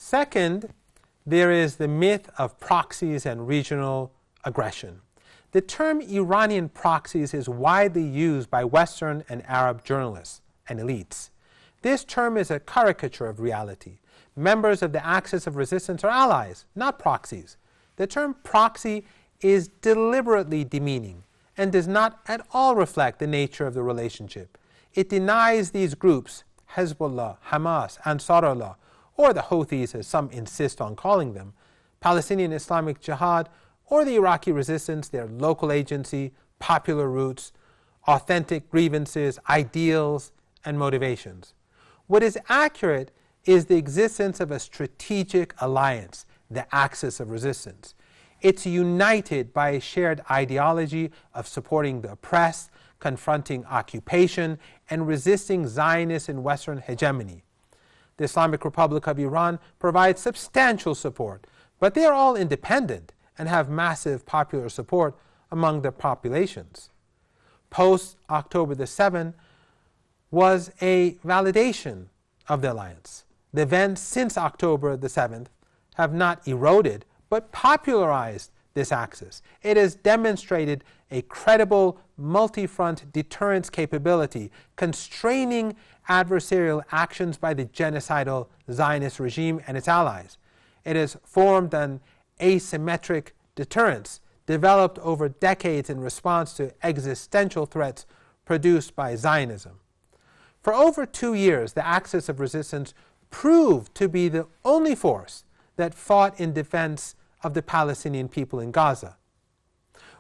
Second, there is the myth of proxies and regional aggression. The term Iranian proxies is widely used by Western and Arab journalists and elites. This term is a caricature of reality. Members of the axis of resistance are allies, not proxies. The term proxy is deliberately demeaning and does not at all reflect the nature of the relationship. It denies these groups, Hizbullah, Hamas, Ansar Allah, or the Houthis as some insist on calling them, Palestinian Islamic Jihad, or the Iraqi resistance, their local agency, popular roots, authentic grievances, ideals, and motivations. What is accurate is the existence of a strategic alliance, the axis of resistance. It's united by a shared ideology of supporting the oppressed, confronting occupation, and resisting Zionist and Western hegemony. The Islamic Republic of Iran provides substantial support, but they are all independent and have massive popular support among their populations. Post-October the 7th was a validation of the alliance. The events since October the 7th have not eroded, but popularized this axis. It has demonstrated a credible multi-front deterrence capability, constraining adversarial actions by the genocidal Zionist regime and its allies. It has formed an asymmetric deterrence developed over decades in response to existential threats produced by Zionism. For over 2 years, the axis of resistance proved to be the only force that fought in defense of the Palestinian people in Gaza.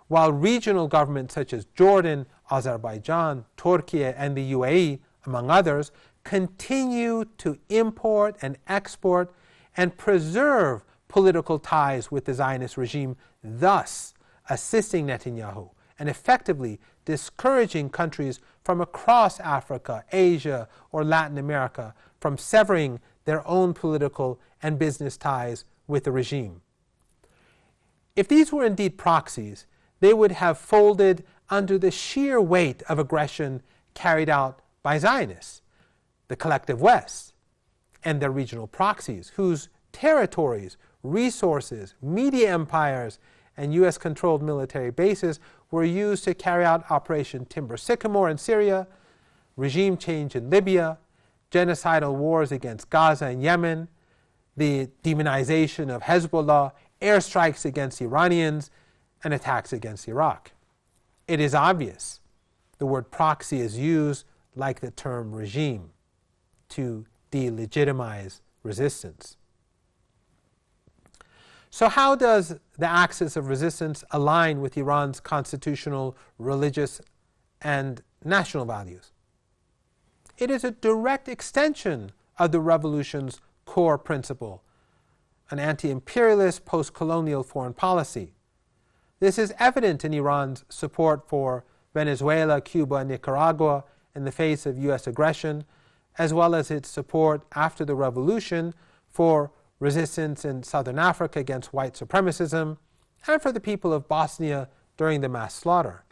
While regional governments such as Jordan, Azerbaijan, Turkey, and the UAE, among others, continue to import and export and preserve political ties with the Zionist regime, thus assisting Netanyahu and effectively discouraging countries from across Africa, Asia, or Latin America from severing their own political and business ties with the regime. If these were indeed proxies, they would have folded under the sheer weight of aggression carried out by Zionists, the collective West, and their regional proxies, whose territories, resources, media empires, and U.S.-controlled military bases were used to carry out Operation Timber Sycamore in Syria, regime change in Libya, genocidal wars against Gaza and Yemen, the demonization of Hezbollah, airstrikes against Iranians, and attacks against Iraq. It is obvious the word proxy is used like the term regime to delegitimize resistance. So how does the axis of resistance align with Iran's constitutional, religious, and national values? It is a direct extension of the revolution's core principle, an anti-imperialist, post-colonial foreign policy. This is evident in Iran's support for Venezuela, Cuba, and Nicaragua in the face of U.S. aggression, as well as its support after the revolution for resistance in Southern Africa against white supremacism, and for the people of Bosnia during the mass slaughter.